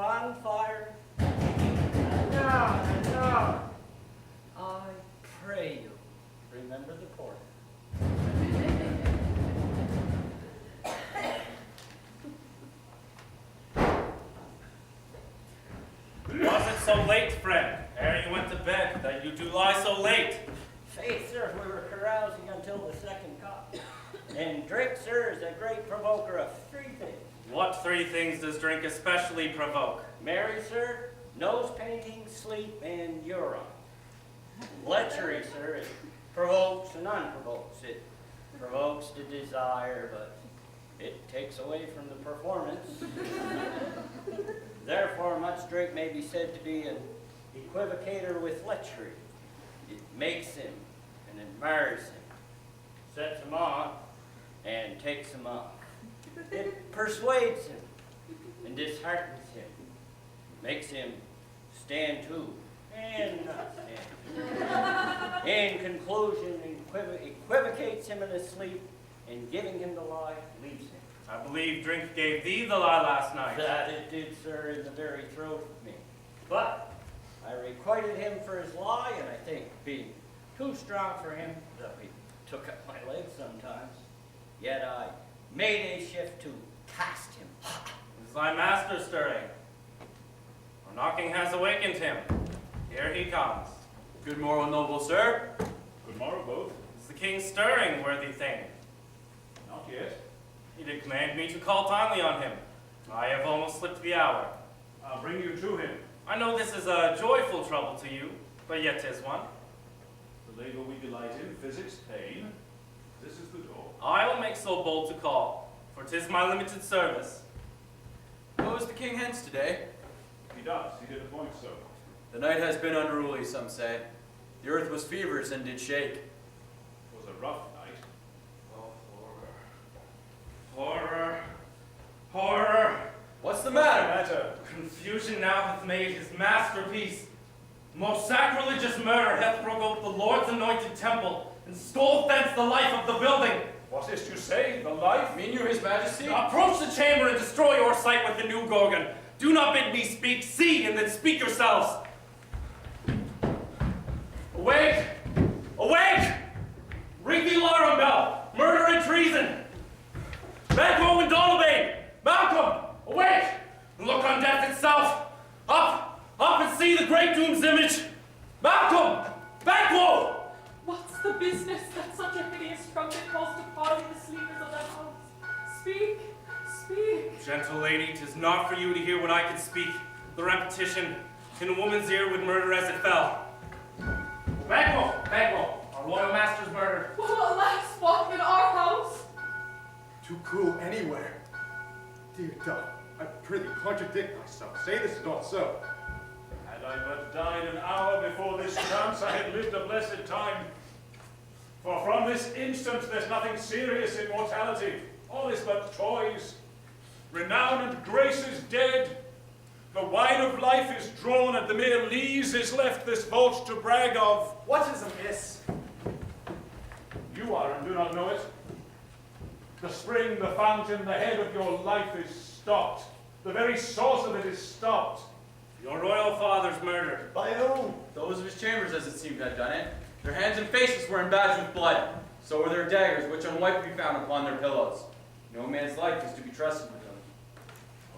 bonfire. And now, I pray you, remember the porter. Was it so late, friend, ere you went to bed, that you do lie so late? Faith, sir, we were carousing until the second cup. And drink, sir, is a great provoker of three things. What three things does drink especially provoke? Mary, sir, nose painting, sleep, and urine. Lechery, sir, it provokes and unprovokes. It provokes the desire, but it takes away from the performance. Therefore, much drink may be said to be an equivocator with lechery. It makes him and admires him, sets him on, and takes him off. It persuades him and disheartens him, makes him stand to and not stand. In conclusion, equivocates him in his sleep, and giving him the lie, leaves him. I believe drink gave thee the lie last night. That it did, sir, in the very throat of me. But I requited him for his lie, and I think being too strong for him, though he took up my legs sometimes, yet I made a shift to cast him. Is thy master stirring? Our knocking has awakened him. Here he comes. Good morrow, noble sir. Good morrow, both. Is the king stirring, worthy thing? Not yet. He did command me to call timely on him. I have almost slipped the hour. I'll bring you to him. I know this is a joyful trouble to you, but yet 'tis one. The labor we delight in, physics, pain. This is the door. I will make so bold to call, for 'tis my limited service. Goes the king hence today? He does. He did appoint so. The night has been unruly, some say. The earth was fevers and did shake. It was a rough night. Oh, horror. Horror! What's the What's matter? Confusion now hath made his masterpiece. Most sacrilegious murder hath provoked the Lord's anointed temple, and stole thence the life of the building. What is to say? The life? Mean you, his majesty? Approach the chamber and destroy your sight with the new Gorgon. Do not bid me speak, see, and then speak yourselves. Awake! Awake! Ring the alarm bell! Murder and treason! Banquo and Donalbain! Malcolm! Awake! And look on death itself! Up! Up and see the great doom's image! Malcolm! Banquo! What's the business that such a hideous trumpet calls to party the sleepers of that house? Speak! Speak! Gentle lady, 'tis not for you to hear what I can speak. The repetition in a woman's ear would murder as it fell. Banquo! Banquo! Our royal master's murdered. Will alas walk in our house? Too cruel anywhere. Dear God, I prithee contradict thyself. Say this is not so. Had I but died an hour before this chance, I had lived a blessed time. For from this instant there's nothing serious in mortality. All is but toys. Renown and grace is dead. The wine of life is drawn, and the mere lees is left this vault to brag of. What is amiss? You are and do not know it. The spring, the fountain, the head of your life is stopped. The very source of it is stopped. Your royal father's murdered. By whom? Those of his chambers, as it seemed, had done it. Their hands and faces were embadged with blood. So were their daggers, which unwiped we found upon their pillows. No man's life is to be trusted with them.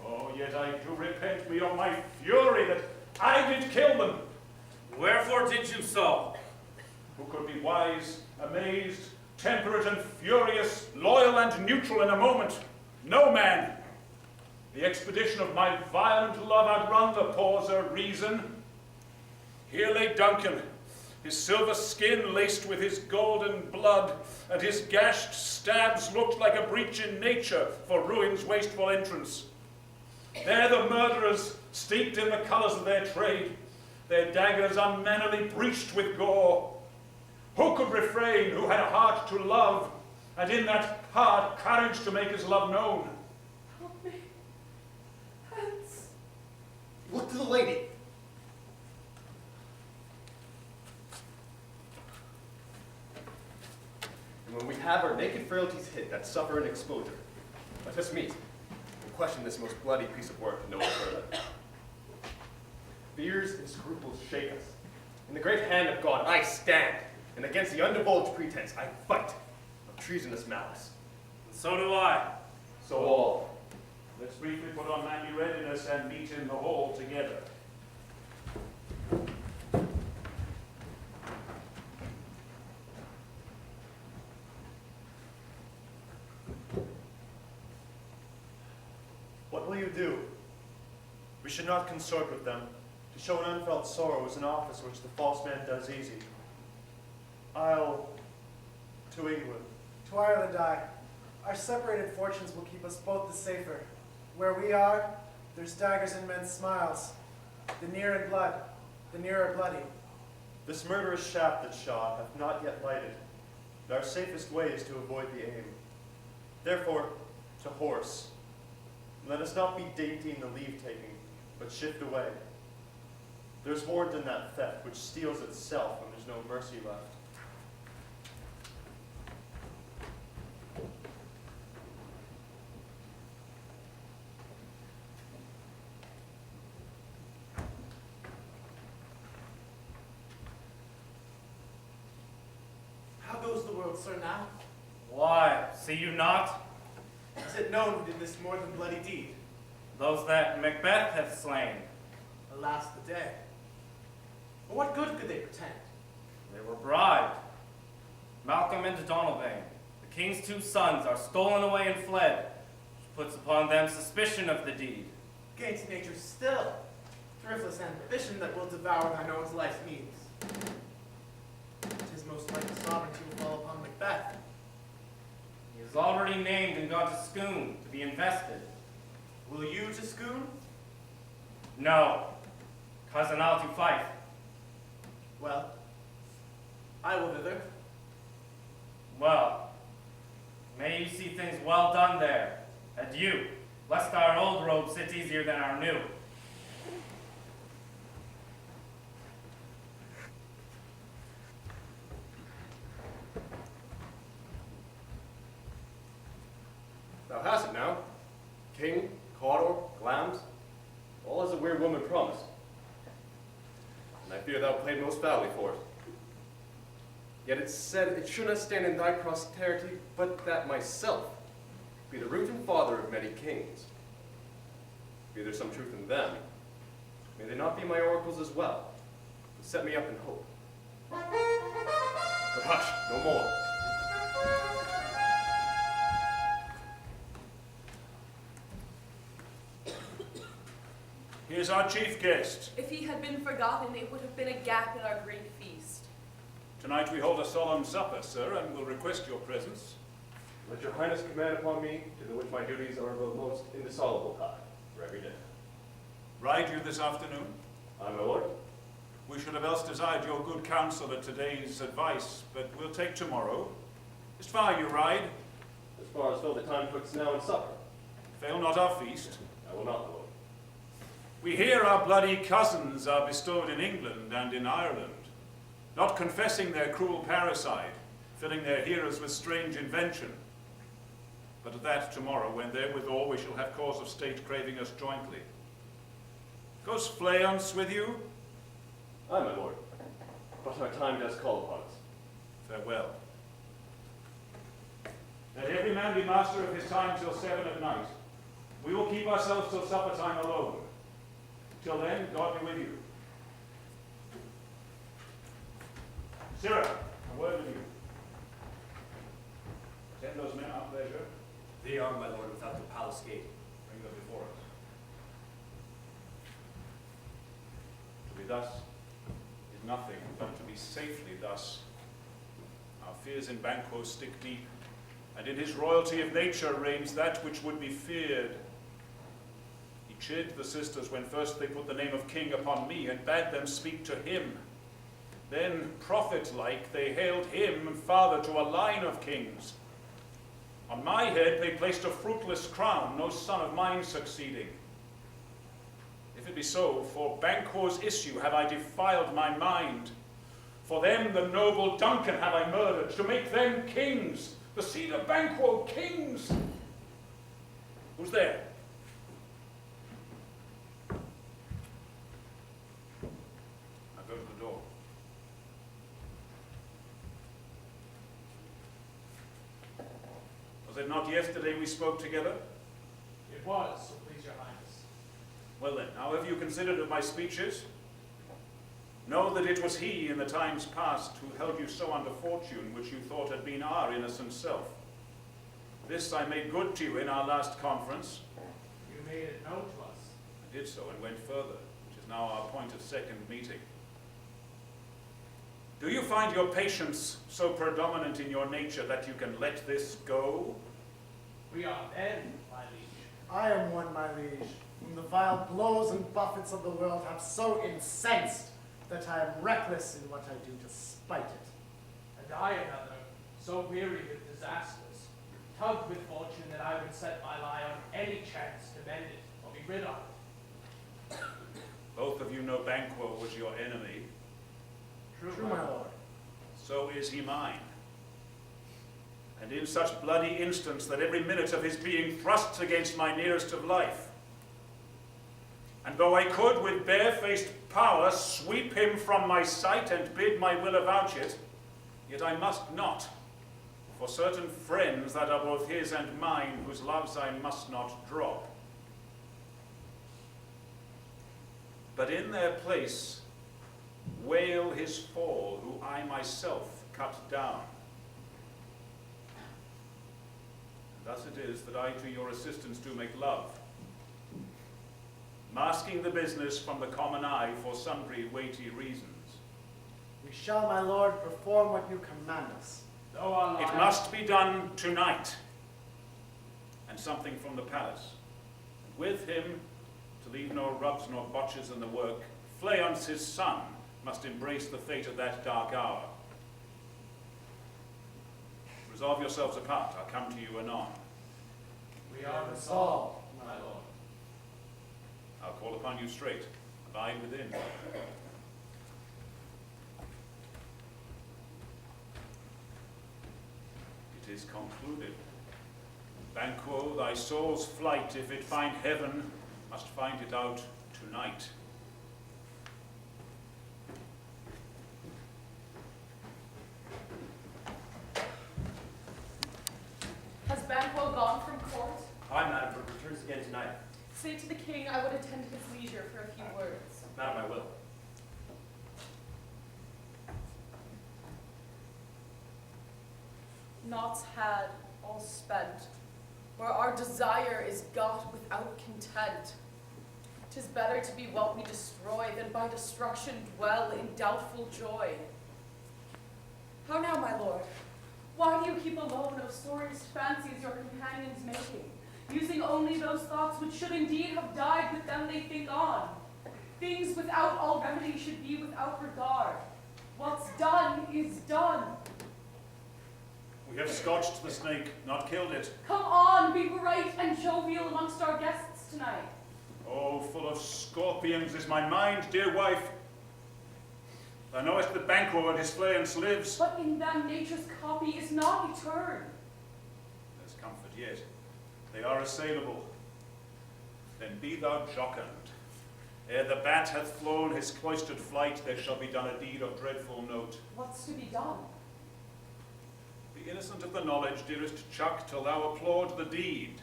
Oh, yet I do repent me of my fury that I did kill them. Wherefore did you so? Who could be wise, amazed, temperate and furious, loyal and neutral in a moment? No man. The expedition of my violent love outrun the pauser reason. Here lay Duncan, his silver skin laced with his golden blood, and his gashed stabs looked like a breach in nature for ruin's wasteful entrance. There the murderers, steeped in the colours of their trade, their daggers unmannerly breached with gore. Who could refrain, who had a heart to love, and in that heart courage to make his love known? Help me. Hence. Look to the lady. And when we have our naked frailties hid that suffer in exposure, let us meet and question this most bloody piece of work no further. fears and scruples shake us. In the great hand of God I stand, and against the undivulged pretense I fight of treasonous malice. And so do I. So all. Let's briefly put on manly readiness and meet in the hall together. What will you do? We should not consort with them. To show an unfelt sorrow is an office which the false man does easy. I'll to England. To Ireland our separated fortunes will keep us both the safer. Where we are, there's daggers in men's smiles. The near in blood, the nearer bloody. This murderous shaft that shot hath not yet lighted, and our safest way is to avoid the aim. Therefore, to horse. Let us not be dainty in the leave-taking, but shift away. There's more than that theft which steals itself when there's no mercy left. How goes the world, sir, now? Why, see you not? Is it known who did this more than bloody deed? Those that Macbeth hath slain. Alas the day. But what good could they pretend? They were bribed. Malcolm and Donalbain, the king's two sons, are stolen away and fled, which puts upon them suspicion of the deed. Gainst nature still. Thriftless ambition that will devour thine own life's needs. 'Tis most like the sovereignty will fall upon Macbeth. He is already named and gone to Scone to be invested. Will you to Scone? No, cousin, I'll to Fife. Well, I will thither. Well, may you see things well done there. Adieu, lest our old road sit easier than our new. Thou hast it now. King, Cawdor, Glamis, all as a weird woman promised. And I fear thou played most foully for it. Yet it's said it should not stand in thy posterity, but that myself be the root and father of many kings. Be there some truth in them, may they not be my oracles as well, to set me up in hope. But hush, no more. Here's our chief guest. If he had been forgotten, it would have been a gap in our great feast. Tonight we hold a solemn supper, sir, and will request your presence. Let your highness command upon me, to the which my duties are of a most indissoluble tie, for every day. Ride you this afternoon? Aye, my lord. We should have else desired your good counsel at today's advice, but we'll take tomorrow. As far you ride. As far as fill the time twixt now and supper. Fail not our feast. I will not, my lord. We hear our bloody cousins are bestowed in England and in Ireland, not confessing their cruel parricide, filling their hearers with strange invention. But at that tomorrow, when therewithal we shall have cause of state craving us jointly. Goes Fleance with you? Aye, my lord. But our time does call upon us. Farewell. Let every man be master of his time till 7 at night. We will keep ourselves till supper time alone. Till then, God be with you. Sirrah, a word with you. Send those men our pleasure. They are, my lord, without the palace gate. Bring them before us. To be thus is nothing, but to be safely thus. Our fears in Banquo stick deep, and in his royalty of nature reigns that which would be feared. He chid the sisters when first they put the name of king upon me, and bade them speak to him. Then, prophet-like, they hailed him father to a line of kings. On my head they placed a fruitless crown, no son of mine succeeding. If it be so, for Banquo's issue have I defiled my mind. For them the noble Duncan have I murdered, to make them kings, the seed of Banquo kings. Who's there? Was it not yesterday we spoke together? It was, so please your highness. Well then, how have you considered of my speeches? Know that it was he in the times past who held you so under fortune which you thought had been our innocent self. This I made good to you in our last conference. You made it known to us. I did so and went further, which is now our point of second meeting. Do you find your patience so predominant in your nature that you can let this go? We are men, my liege. I am one, my liege, whom the vile blows and buffets of the world have so incensed that I am reckless in what I do to spite it. And I another, so weary with disasters, tugged with fortune that I would set my lie on any chance to mend it or be rid of it. Both of you know Banquo was your enemy. True, my lord. So is he mine. And in such bloody instance that every minute of his being thrusts against my nearest of life. And though I could with barefaced power sweep him from my sight and bid my will avouch it, yet I must not, for certain friends that are both his and mine, whose loves I must not drop. But in their place wail his fall, who I myself cut down. And thus it is that I to your assistance do make love, masking the business from the common eye for sundry weighty reasons. We shall, my lord, perform what you command us. Though our It lie- must be done tonight, and something from the palace. And with him, to leave no rubs nor botches in the work, Fleance his son must embrace the fate of that dark hour. Resolve yourselves apart, I'll come to you anon. We are resolved, my lord. I'll call upon you straight. Abide within. It is concluded. Banquo, thy soul's flight, if it find heaven, must find it out tonight. Has Banquo gone from court? Aye, madam, but returns again tonight. Say to the king I would attend his leisure for a few words. Madam, I will. Naught's had, all spent, where our desire is got without content. 'Tis better to be what we destroy than by destruction dwell in doubtful joy. How now, my lord? Why do you keep alone of sorriest fancies your companions making, using only those thoughts which should indeed have died with them they think on? Things without all remedy should be without regard. What's done is done. We have scotched the snake, not killed it. Come on, be bright and jovial amongst our guests tonight. Oh, full of scorpions is my mind, dear wife. Thou knowest that Banquo and his Fleance lives. But in them nature's copy is not etern. There's comfort yet. They are assailable. Then be thou jocund. Ere the bat hath flown his cloistered flight, there shall be done a deed of dreadful note. What's to be done? Be innocent of the knowledge, dearest Chuck, till thou applaud the deed.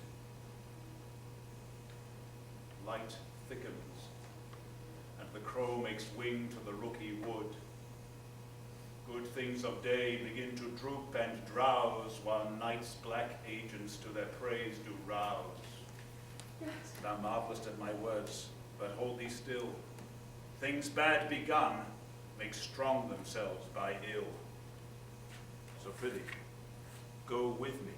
Light thickens, and the crow makes wing to the rooky wood. Good things of day begin to droop and drowse, while night's black agents to their praise do rouse. Yes. Thou marvelest at my words, but hold thee still. Things bad begun make strong themselves by ill. So prithee, go with me.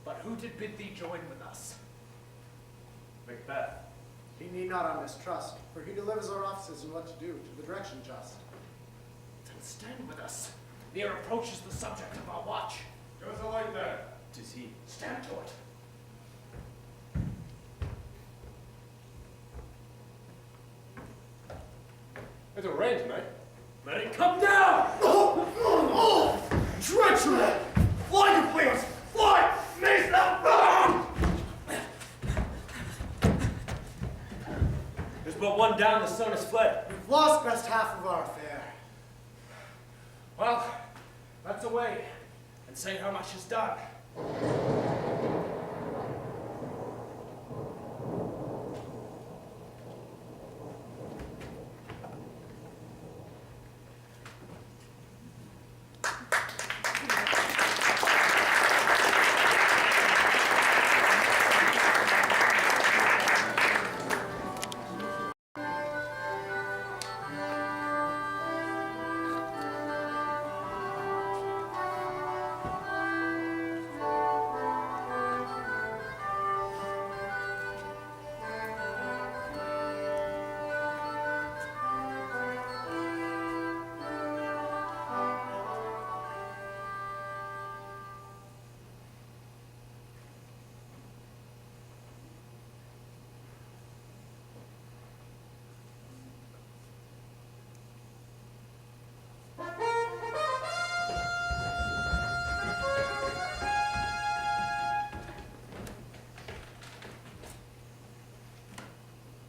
But who did bid thee join with us? Macbeth. He need not our mistrust, for he delivers our officers in what to do, to the direction just. Then stand with us. Near approaches the subject of our watch. Give us a light there. 'Tis he. Stand to it. It'll rain tonight. Let it come down! Treachery! Fly, you fleers! Fly! Mace them! but one down, the sun has fled. We've lost best half of our affair. Well, let's away and say how much is done.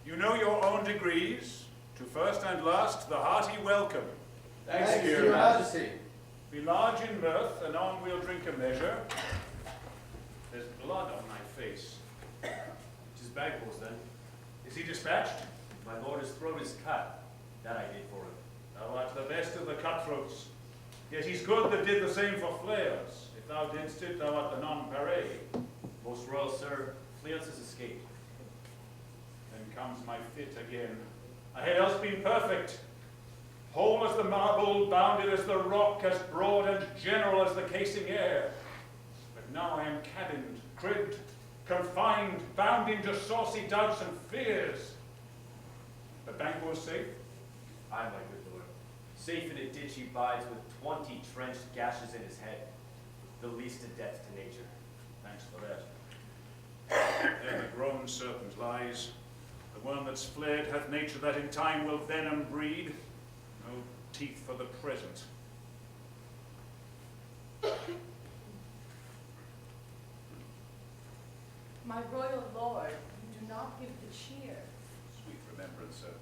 You know your own degrees. To first and last, the hearty welcome. Thanks, your majesty. Be large in mirth, anon we'll drink a measure. There's blood on my face. Tis Banquo's then. Is he dispatched? My lord's throat is cut. That I did for him. Thou art the best of the cutthroats. Yet he's good that did the same for Fleance. If thou didst it, thou art the nonpareil. Most royal sir, Fleance has escaped. Then comes my fit again. I had else been perfect. Whole as the marble, bounded as the rock, as broad and general as the casing air. But now I am cabined, cribbed, confined, bound into saucy doubts and fears. But Banquo's safe? Aye, my good lord. Safe in a ditch he bides with 20 trenched gashes in his head. The least a death to nature. Thanks for that. There the grown serpent lies. The worm that's fled hath nature that in time will venom breed. No teeth for the present. My royal lord, you do not give the cheer. Sweet remembrance, sir.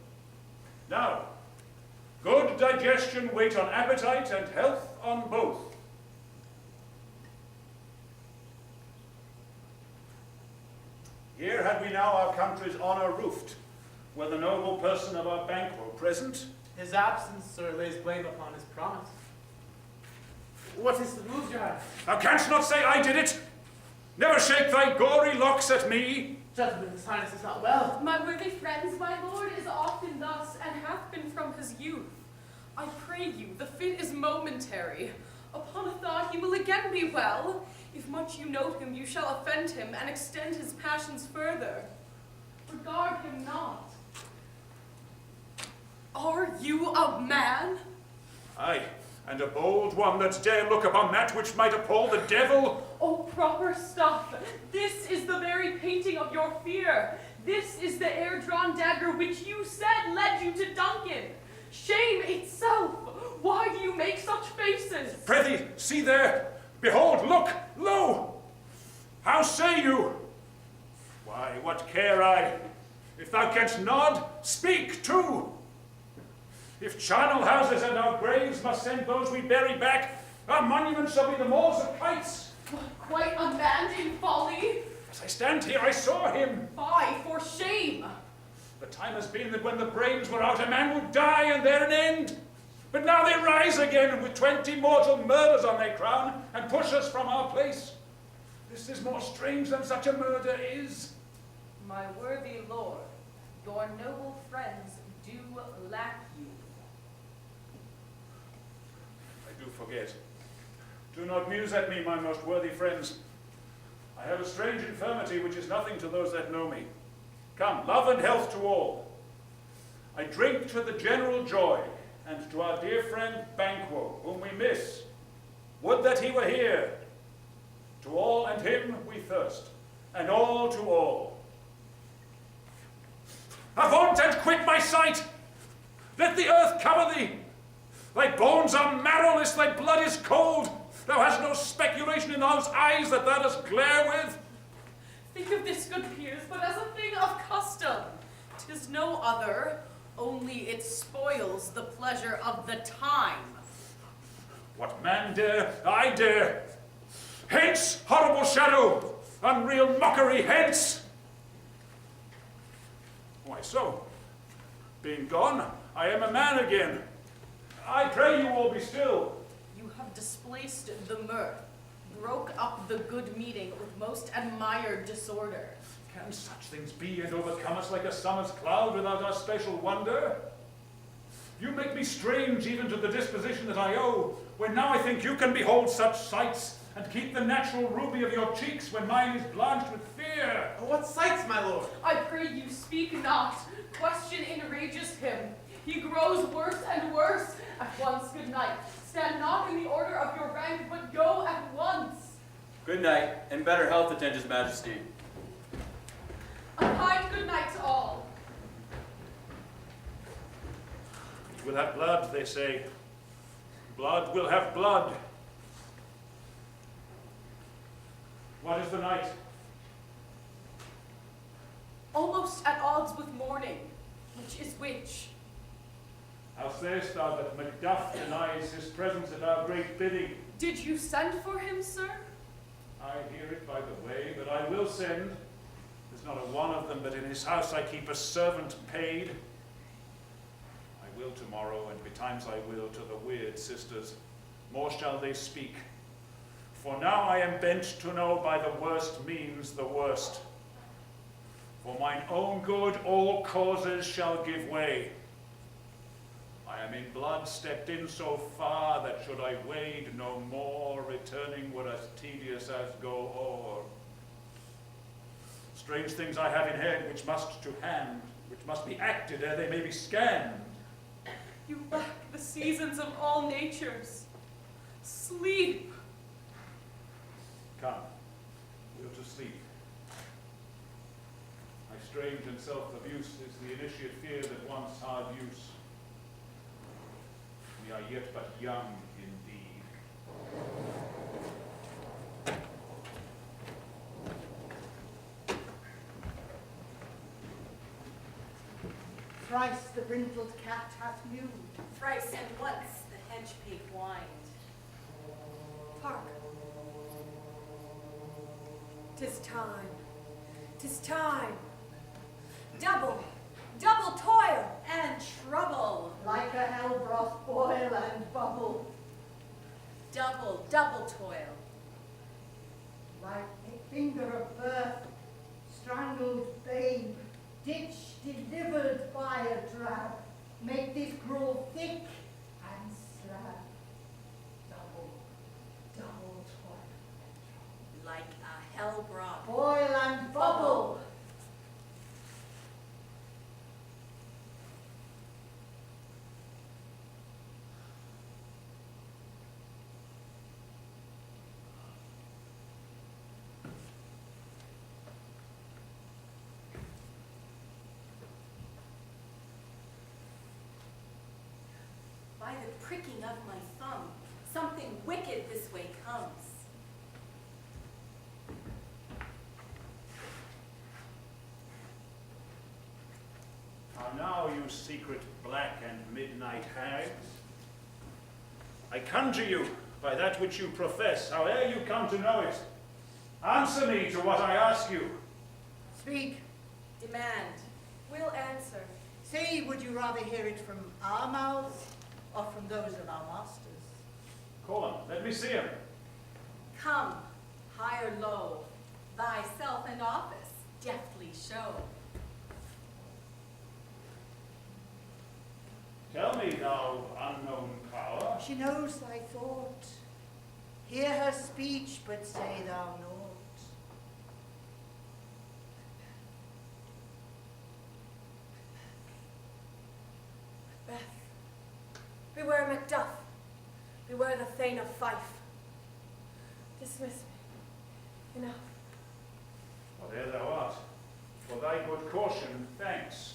Now, good digestion wait on appetite and health on both. Here had we now our country's honour roofed, were the noble person of our Banquo present. His absence, sir, lays blame upon his promise. What is the news, your highness? Thou canst not say I did it. Never shake thy gory locks at me. Gentlemen, his highness is not well. My worthy friends, my lord is often thus, and hath been from his youth. I pray you, the fit is momentary. Upon a thought he will again be well. If much you note him, you shall offend him, and extend his passions further. Regard him not. Are you a man? Aye, and a bold one that dare look upon that which might appall the devil. Oh, proper stuff. This is the very painting of your fear. This is the air-drawn dagger which you said led you to Duncan. Shame itself. Why do you make such faces? Prithee, see there. Behold, look, lo! How say you? Why, what care I? If thou canst nod, speak too. If charnel houses and our graves must send those we bury back, our monuments shall be the moors of kites. Quite a man in folly. As I stand here, I saw him. Fie, for shame. The time has been that when the brains were out, a man would die and there an end. But now they rise again with 20 mortal murders on their crown and push us from our place. This is more strange than such a murder is. My worthy lord, your noble friends do lack you. I do forget. Do not muse at me, my most worthy friends. I have a strange infirmity which is nothing to those that know me. Come, love and health to all. I drink to the general joy, and to our dear friend Banquo, whom we miss. Would that he were here. To all and him we thirst, and all to all. Avaunt and quit my sight! Let the earth cover thee! Thy bones are marrowless, thy blood is cold. Thou hast no speculation in those eyes that thou dost glare with. Think of this, good peers, but as a thing of custom. 'Tis no other, only it spoils the pleasure of the time. What man dare, I dare. Hence, horrible shadow, unreal mockery, hence. Why so? Being gone, I am a man again. I pray you all be still. You have displaced the mirth, broke up the good meeting with most admired disorder. Can such things be and overcome us like a summer's cloud without our special wonder? You make me strange even to the disposition that I owe, when now I think you can behold such sights and keep the natural ruby of your cheeks when mine is blanched with fear. What sights, my lord? I pray you speak not. Question enrages him. He grows worse and worse. At once, good night. Stand not in the order of your rank, but go at once. Good night, and better health attend his majesty. A kind good night to all. We'll have blood, they say. Blood will have blood. What is the night? Almost at odds with morning. Which is which? How sayest thou that Macbeth denies his presence at our great bidding? Did you send for him, sir? I hear it by the way, but I will send. There's not a one of them, but in his house I keep a servant paid. I will tomorrow, and betimes I will to the weird sisters. More shall they speak. For now I am bent to know by the worst means the worst. For mine own good all causes shall give way. I am in blood stepped in so far that should I wade no more, returning were as tedious as go o'er. Strange things I have in head which must to hand, which must be acted ere they may be scanned. You lack the seasons of all natures. Sleep. Come, we'll to sleep. My strange and self-abuse is the initiate fear that wants hard use. We are yet but young indeed. Thrice the brindled cat hath mewed. Thrice and once the hedge pig whined. Hark. 'Tis time. 'Tis time. Double, double toil And trouble. Like a hell broth boil and bubble. Double, double toil. Like a finger of birth, strangled babe, ditch delivered by a drab, make this grow thick and slab. Double, double toil. Like a hell broth. Boil and bubble. By the pricking of my thumb, something wicked this way comes. How now, you secret black and midnight hags? I conjure you by that which you profess, howe'er you come to know it. Answer me to what I ask you. Speak. Demand. will answer. Say, would you rather hear it from our mouths or from those of our masters? Call him. Let me see him. Come, high or low, thyself and office deftly show. Tell me, thou unknown power. She knows thy thought. Hear her speech, but say thou naught. Macbeth, beware Macduff, beware the Thane of Fife. Dismiss me. Enough. Whate'er thou art, for thy good caution, thanks.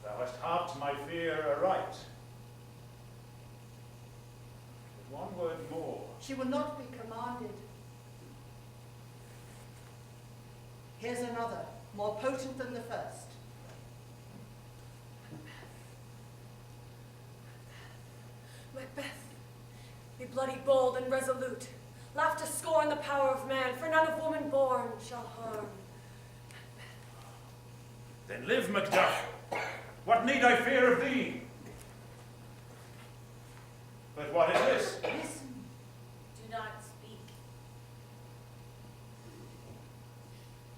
Thou hast harped my fear aright. But one word more. She will not be commanded. Here's another, more potent than the first. bloody bold and resolute, laugh to scorn the power of man, for none of woman born shall harm. Then live, Macduff. What need I fear of thee? But what is this? Listen. Do not speak.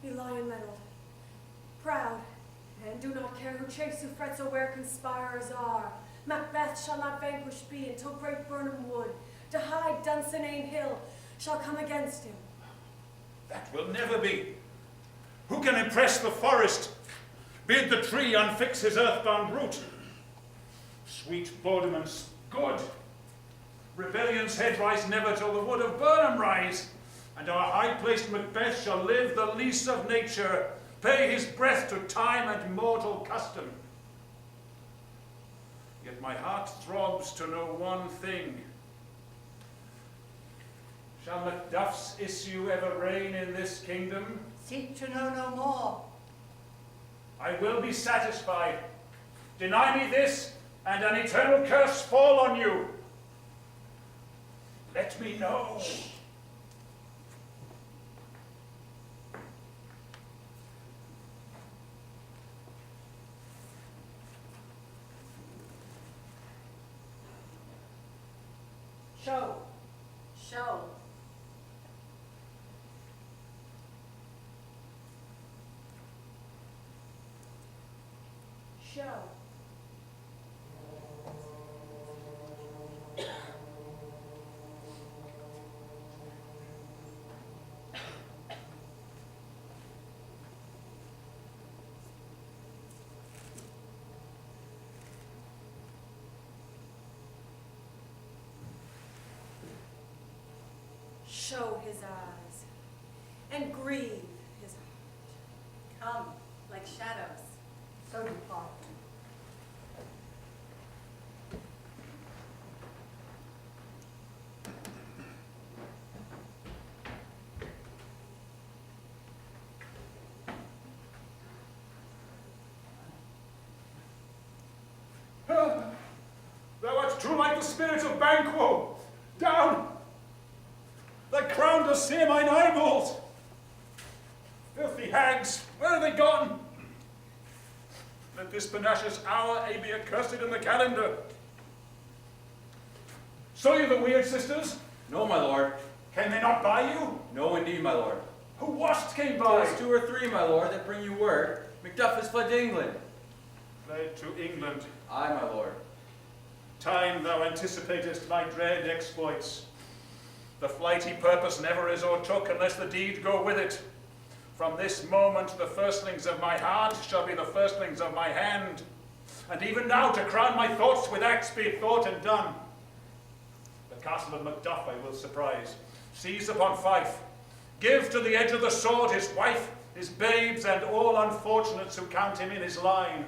Be lion-mettled, proud, and do not care who chase, who frets, or where conspirers are. Macbeth shall not vanquished be until great Burnham Wood, to hide Dunsinane Hill, shall come against him. That will never be. Who can impress the forest? Bid the tree unfix his earthbound root. Sweet bodements, good. Rebellion's head rise never till the wood of Burnham rise, and our high-placed Macbeth shall live the lease of nature, pay his breath to time and mortal custom. Yet my heart throbs to know one thing. Shall Macduff's issue ever reign in this kingdom? Seek to know no more. I will be satisfied. Deny me this, and an eternal curse fall on you. Let me know. Show. Show. Show. Show his eyes, and grieve his heart. Come, like shadows. So depart. Thou art true like the spirit of Banquo. Down! Thy crown does sear mine eyeballs. Filthy hags, where are they gone? Let this pernicious hour be accursed in the calendar. Saw you the weird sisters? No, my lord. Came they not by you? No, indeed, my lord. Who was't came by? 'Tis 2 or 3, my lord, that bring you word. Macduff is fled to England. Fled to England. Aye, my lord. Time thou anticipatest my dread exploits. The flight he purpose never is o'ertook unless the deed go with it. From this moment the firstlings of my heart shall be the firstlings of my hand. And even now to crown my thoughts with acts be thought and done. The castle of Macduff I will surprise, seize upon Fife, give to the edge of the sword his wife, his babes, and all unfortunates who count him in his line.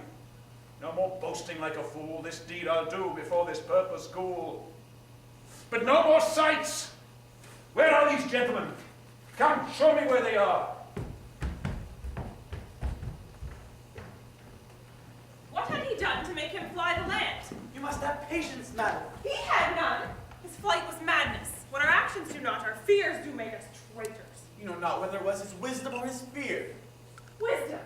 No more boasting like a fool, this deed I'll do before this purpose cool. But no more sights! Where are these gentlemen? Come, show me where they are. What had he done to make him fly the land? You must have patience, madam. He had none. His flight was madness. What our actions do not, our fears do make us traitors. You know not whether it was his wisdom or his fear. Wisdom.